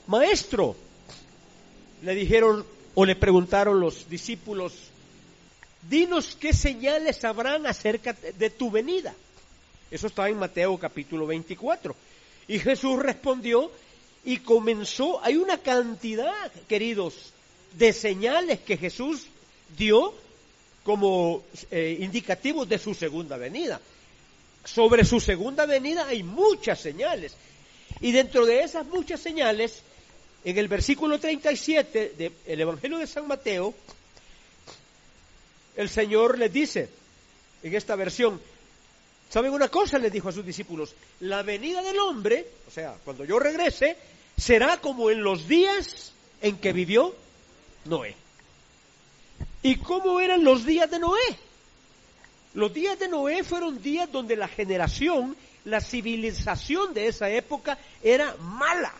Maestro, le dijeron o le preguntaron los discípulos, dinos qué señales habrán acerca de tu venida. Eso está en Mateo capítulo 24. Y Jesús respondió y comenzó, hay una cantidad, queridos, de señales que Jesús dio como indicativos de su segunda venida. Sobre su segunda venida hay muchas señales. Y dentro de esas muchas señales, en el versículo 37 del Evangelio de San Mateo, el Señor les dice, en esta versión, ¿saben una cosa? Les dijo a sus discípulos, la venida del hombre, o sea, cuando yo regrese, será como en los días en que vivió Noé. ¿Y cómo eran los días de Noé? Los días de Noé fueron días donde la generación, la civilización de esa época era mala,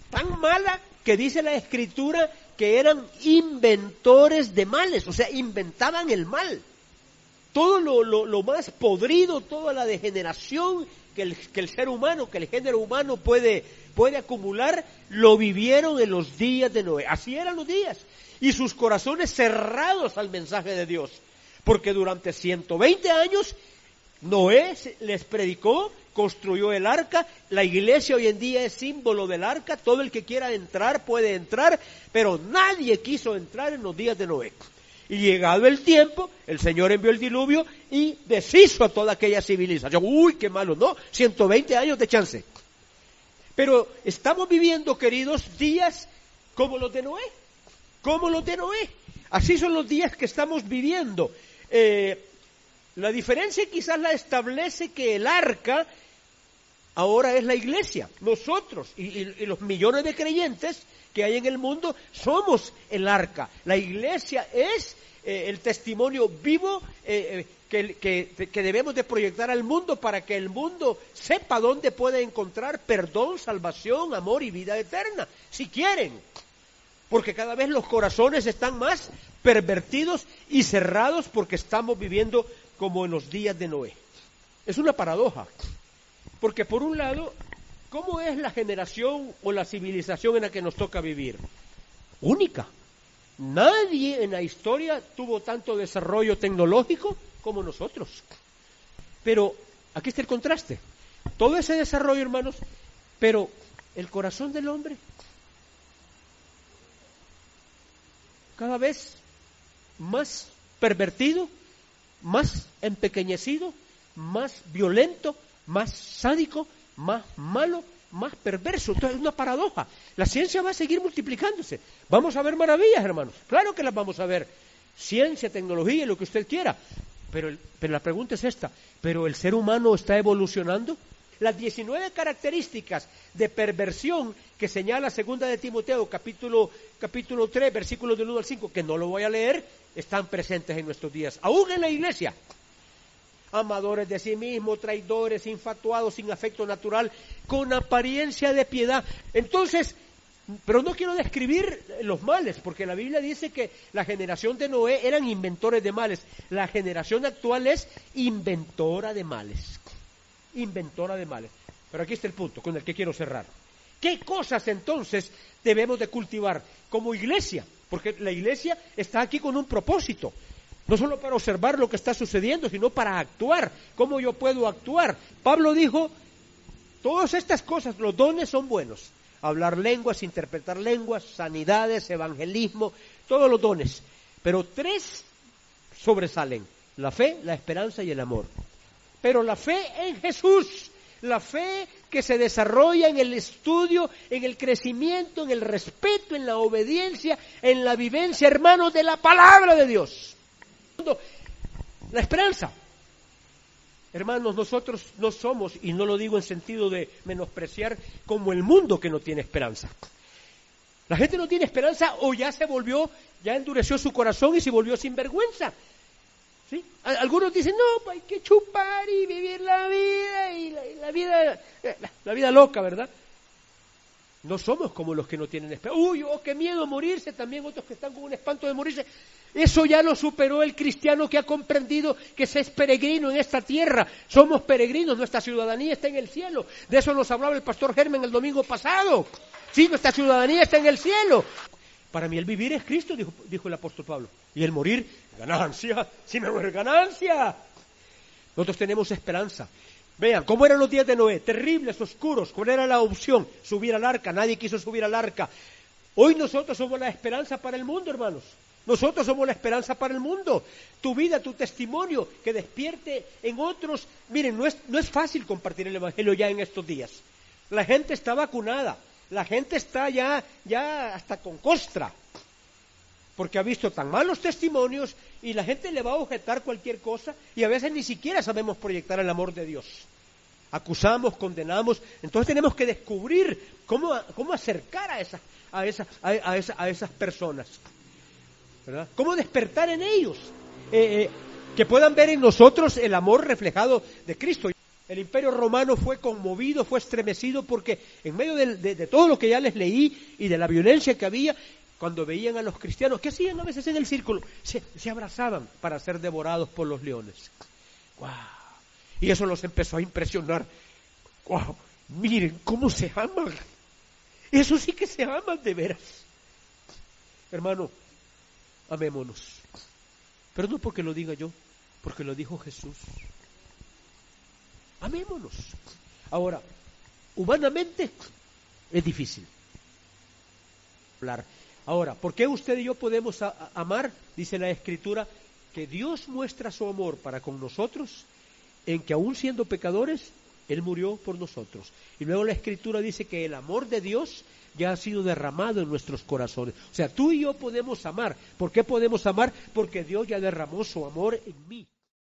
tan mala que dice la Escritura que eran inventores de males, o sea, inventaban el mal. Todo lo más podrido, toda la degeneración que el ser humano, que el género humano puede acumular, lo vivieron en los días de Noé. Así eran los días. Y sus corazones cerrados al mensaje de Dios. Porque durante 120 años Noé les predicó, construyó el arca, la iglesia hoy en día es símbolo del arca, todo el que quiera entrar puede entrar, pero nadie quiso entrar en los días de Noé. Y llegado el tiempo, el Señor envió el diluvio y deshizo a toda aquella civilización. ¡Uy, qué malo! No, 120 años de chance. Pero estamos viviendo, queridos, días como los de Noé, como los de Noé. Así son los días que estamos viviendo. La diferencia quizás la establece que el arca ahora es la iglesia. Nosotros y los millones de creyentes que hay en el mundo somos el arca. La iglesia es el testimonio vivo que debemos de proyectar al mundo para que el mundo sepa dónde puede encontrar perdón, salvación, amor y vida eterna, si quieren. Porque cada vez los corazones están más pervertidos y cerrados porque estamos viviendo como en los días de Noé. Es una paradoja, porque por un lado, ¿cómo es la generación o la civilización en la que nos toca vivir? Única. Nadie en la historia tuvo tanto desarrollo tecnológico como nosotros. Pero aquí está el contraste. Todo ese desarrollo, hermanos, pero el corazón del hombre cada vez más pervertido, más empequeñecido, más violento, más sádico, más malo, más perverso. Entonces es una paradoja. La ciencia va a seguir multiplicándose. Vamos a ver maravillas, hermanos. Claro que las vamos a ver. Ciencia, tecnología, lo que usted quiera. Pero la pregunta es esta. ¿Pero el ser humano está evolucionando? Las 19 características de perversión que señala 2 de Timoteo, capítulo 3, versículos del 1 al 5, que no lo voy a leer, están presentes en nuestros días, aún en la iglesia. Amadores de sí mismos, traidores, infatuados, sin afecto natural, con apariencia de piedad. Entonces, pero no quiero describir los males, porque la Biblia dice que la generación de Noé eran inventores de males. La generación actual es inventora de males. Inventora de males. Pero aquí está el punto con el que quiero cerrar. ¿Qué cosas entonces debemos de cultivar como iglesia? Porque la iglesia está aquí con un propósito. No solo para observar lo que está sucediendo, sino para actuar. ¿Cómo yo puedo actuar? Pablo dijo, todas estas cosas, los dones son buenos. Hablar lenguas, interpretar lenguas, sanidades, evangelismo, todos los dones. Pero 3 sobresalen, la fe, la esperanza y el amor. Pero la fe en Jesús, la fe que se desarrolla en el estudio, en el crecimiento, en el respeto, en la obediencia, en la vivencia, hermanos, de la palabra de Dios. La esperanza. Hermanos, nosotros no somos, y no lo digo en sentido de menospreciar, como el mundo que no tiene esperanza. La gente no tiene esperanza o ya ya endureció su corazón y se volvió sinvergüenza. ¿Sí? Algunos dicen, no, hay que chupar y vivir la vida, y la vida loca, ¿verdad? No somos como los que no tienen esperanza. Uy, oh, qué miedo morirse, también otros que están con un espanto de morirse. Eso ya lo superó el cristiano que ha comprendido que se es peregrino en esta tierra. Somos peregrinos, nuestra ciudadanía está en el cielo. De eso nos hablaba el pastor Germán el domingo pasado. Sí, nuestra ciudadanía está en el cielo. Para mí el vivir es Cristo, dijo el apóstol Pablo. Y el morir, ganancia. Si me muero, ganancia. Nosotros tenemos esperanza. Vean, ¿cómo eran los días de Noé? Terribles, oscuros. ¿Cuál era la opción? Subir al arca. Nadie quiso subir al arca. Hoy nosotros somos la esperanza para el mundo, hermanos. Nosotros somos la esperanza para el mundo. Tu vida, tu testimonio, que despierte en otros. Miren, no es fácil compartir el evangelio ya en estos días. La gente está vacunada. La gente está ya hasta con costra. Porque ha visto tan malos testimonios y la gente le va a objetar cualquier cosa y a veces ni siquiera sabemos proyectar el amor de Dios. Acusamos, condenamos, entonces tenemos que descubrir cómo acercar a esas personas, ¿verdad? Cómo despertar en ellos, que puedan ver en nosotros el amor reflejado de Cristo. El Imperio Romano fue conmovido, fue estremecido porque en medio de todo lo que ya les leí y de la violencia que había, cuando veían a los cristianos, ¿qué hacían a veces en el círculo? Se abrazaban para ser devorados por los leones. ¡Wow! Y eso los empezó a impresionar. ¡Wow! Miren cómo se aman. Eso sí que se aman de veras. Hermano, amémonos. Pero no porque lo diga yo, porque lo dijo Jesús. Amémonos. Ahora, humanamente es difícil hablar. Ahora, ¿por qué usted y yo podemos amar? Dice la Escritura, que Dios muestra su amor para con nosotros, en que aún siendo pecadores, Él murió por nosotros. Y luego la Escritura dice que el amor de Dios ya ha sido derramado en nuestros corazones. O sea, tú y yo podemos amar. ¿Por qué podemos amar? Porque Dios ya derramó su amor en mí.